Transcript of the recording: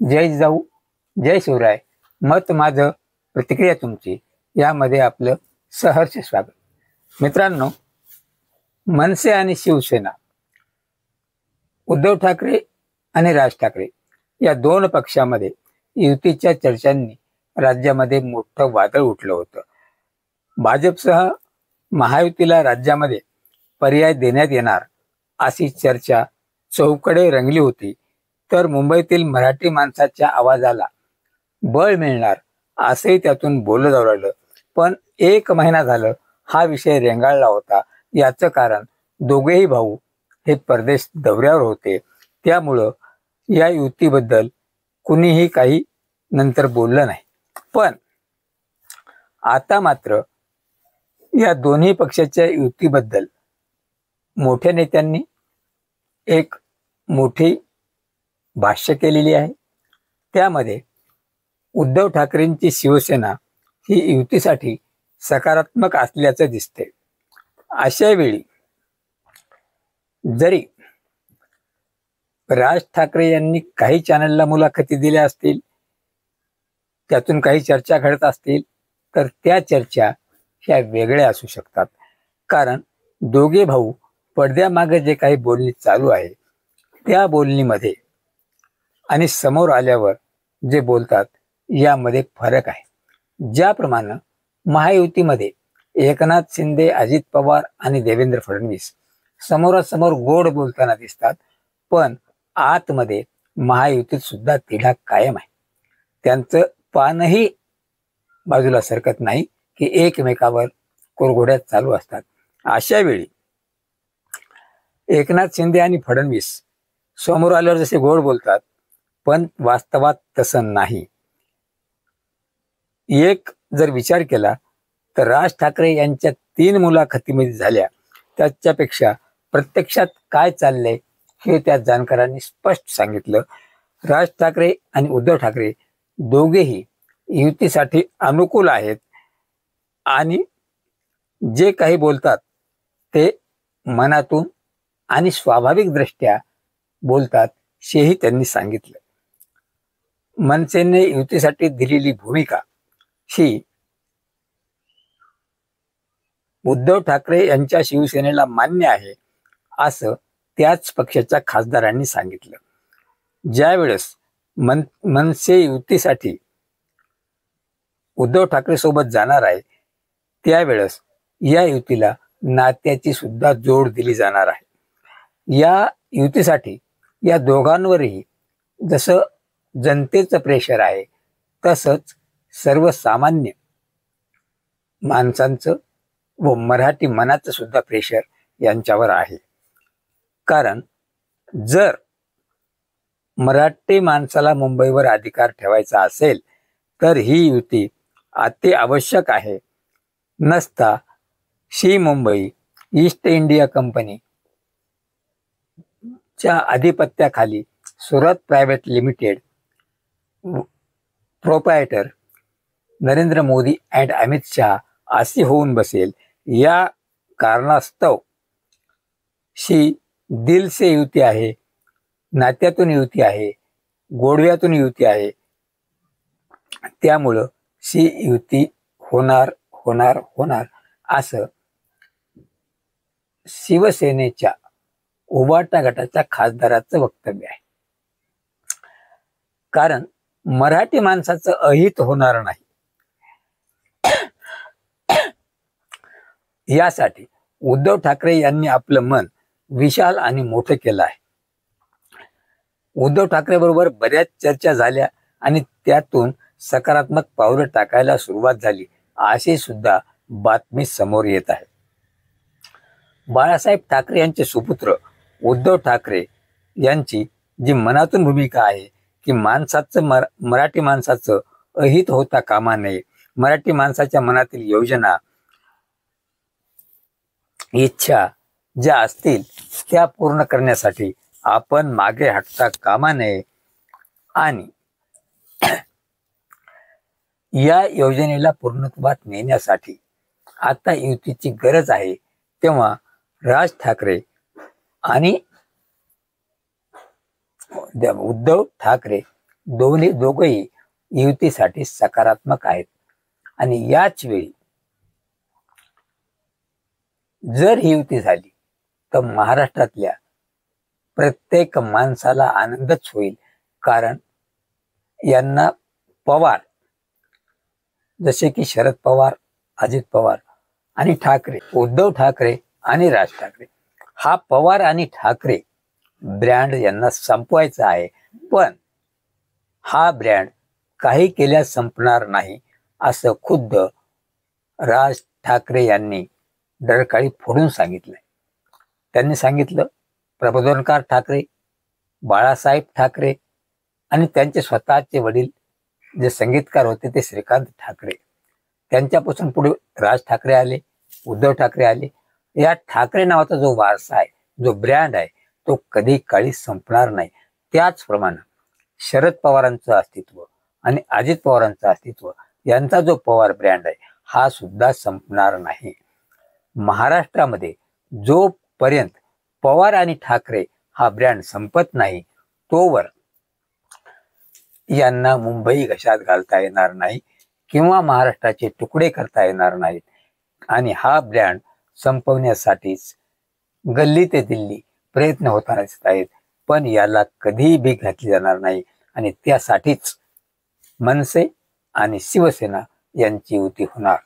जय जिजाऊ, जय शिवराय, मत माझं प्रतिक्रिया तुमची यामध्ये आपलं सहर्ष स्वागत. मित्रांनो, मनसे आणि शिवसेना, उद्धव ठाकरे आणि राज ठाकरे या दोन पक्षामध्ये युतीच्या चर्चांनी राज्यामध्ये मोठं वादळ उठलं होतं. भाजपसह महायुतीला राज्यामध्ये पर्याय देण्यात येणार अशी चर्चा चौकडे रंगली होती. तर मुंबईतील मराठी माणसाच्या आवाजाला बळ मिळणार असंही त्यातून बोललं जाऊ लागलं. पण 1 महिना झालं हा विषय रेंगाळला होता. याचं कारण दोघेही भाऊ हे परदेश दौऱ्यावर होते. त्यामुळं या युतीबद्दल कुणीही काही नंतर बोललं नाही. पण आता मात्र या दोन्ही पक्षाच्या युतीबद्दल मोठ्या नेत्यांनी एक मोठी भाष्य केलेली आहे. त्यामध्ये उद्धव ठाकरेंची शिवसेना ही युतीसाठी सकारात्मक असल्याचं दिसते. अशा वेळी जरी राज ठाकरे यांनी काही चॅनलला मुलाखती दिल्या असतील, त्यातून काही चर्चा घडत असतील, तर त्या चर्चा ह्या वेगळ्या असू शकतात. कारण दोघे भाऊ पडद्यामागे जे काही बोलणी चालू आहे त्या बोलणीमध्ये आणि समोर आल्यावर जे बोलतात यामध्ये फरक आहे. ज्याप्रमाणे महायुतीमध्ये एकनाथ शिंदे, अजित पवार आणि देवेंद्र फडणवीस समोरासमोर गोड बोलताना दिसतात, पण आतमध्ये महायुतीत सुद्धा तिढा कायम आहे. त्यांचं पानही बाजूला सरकत नाही की एकमेकावर कुरघोड्यात चालू असतात. अशा वेळी एकनाथ शिंदे आणि फडणवीस समोर आल्यावर जसे गोड बोलतात, पण वास्तवात तसं नाही. एक जर विचार केला तर राज ठाकरे यांच्या 3 मुलाखतीमध्ये झाल्या त्याच्यापेक्षा प्रत्यक्षात काय चाललंय हे त्या जाणकारांनी स्पष्ट सांगितलं. राज ठाकरे आणि उद्धव ठाकरे दोघेही युतीसाठी अनुकूल आहेत आणि जे काही बोलतात ते मनातून आणि स्वाभाविक दृष्ट्या बोलतात हेही त्यांनी सांगितलं. मनसेने युतीसाठी दिलेली भूमिका ही उद्धव ठाकरे यांच्या शिवसेनेला मान्य आहे असं त्याच पक्षाच्या खासदारांनी सांगितलं. ज्यावेळेस मनसे युतीसाठी उद्धव ठाकरे सोबत जाणार आहे त्यावेळेस या युतीला नात्याची सुद्धा जोड दिली जाणार आहे. या युतीसाठी या दोघांवरही जसं जनतेचं प्रेशर आहे तसंच सर्वसामान्य माणसांचं व मराठी मनाचं सुद्धा प्रेशर यांच्यावर आहे. कारण जर मराठी माणसाला मुंबईवर अधिकार ठेवायचा असेल तर ही युती अति आवश्यक आहे. नसता शी मुंबई ईस्ट इंडिया कंपनी च्या आधिपत्याखाली Surat private limited proprietor Narendra Modi and Amit Shah अशी होऊन बसेल. या कारणास्तव शी दिल से युती आहे, नात्यातून युती आहे, गोडव्यातून युती आहे. त्यामुळं शी युती होणार होणार होणार असं शिवसेनेच्या उभाटा गटाच्या खासदाराचं वक्तव्य आहे. कारण मराठी माणसाचं अहित होणार नाही यासाठी उद्धव ठाकरे यांनी आपलं मन विशाल आणि मोठं केलं आहे. उद्धव ठाकरे बरोबर बऱ्याच चर्चा झाल्या आणि त्यातून सकारात्मक पावलं टाकायला सुरुवात झाली अशी सुद्धा बातमी समोर येत आहे. बाळासाहेब ठाकरे यांचे सुपुत्र उद्धव ठाकरे यांची जी मनातून भूमिका आहे की मराठी माणसाचं अहित होता कामा नये, मराठी माणसाच्या मनातील योजना इच्छा ज्या असतील त्या पूर्ण करण्यासाठी आपण मागे हटता कामा नये आणि या योजनेला पूर्णत्वास नेण्यासाठी आता युतीची गरज आहे. तेव्हा राज ठाकरे आणि उद्धव ठाकरे दोघंही युतीसाठी सकारात्मक आहेत. आणि याच वेळी जर ही युती झाली तर महाराष्ट्रातल्या प्रत्येक माणसाला आनंदच होईल. कारण यांना पवार, जसे की शरद पवार, अजित पवार आणि ठाकरे, उद्धव ठाकरे आणि राज ठाकरे, हा पवार आणि ठाकरे ब्रँड यांना संपवायचा आहे. पण हा ब्रँड काही केल्यास संपणार नाही, असं खुद्द राज ठाकरे यांनी डरकाळी फोडून सांगितलंय. त्यांनी सांगितलं, प्रबोधनकार ठाकरे, बाळासाहेब ठाकरे आणि त्यांचे स्वतःचे वडील जे संगीतकार होते ते श्रीकांत ठाकरे, त्यांच्यापासून पुढे राज ठाकरे आले, उद्धव ठाकरे आले. या ठाकरे नावाचा जो वारसा आहे, जो ब्रँड आहे, तो कधी काळी संपणार नाही. त्याचप्रमाणे शरद पवारांचं अस्तित्व आणि अजित पवारांचं अस्तित्व, यांचा जो पवार ब्रँड आहे, हा सुद्धा संपणार नाही. महाराष्ट्रामध्ये जोपर्यंत पवार आणि ठाकरे हा ब्रँड संपत नाही, तोवर यांना मुंबई घशात घालता येणार नाही किंवा महाराष्ट्राचे तुकडे करता येणार नाहीत. आणि हा ब्रँड संपवण्यासाठीच गल्ली ते दिल्ली प्रयत्न होताना दिसत आहेत. पण याला कधीही भीक घातली जाणार नाही. आणि त्यासाठीच मनसे आणि शिवसेना यांची युती होणार.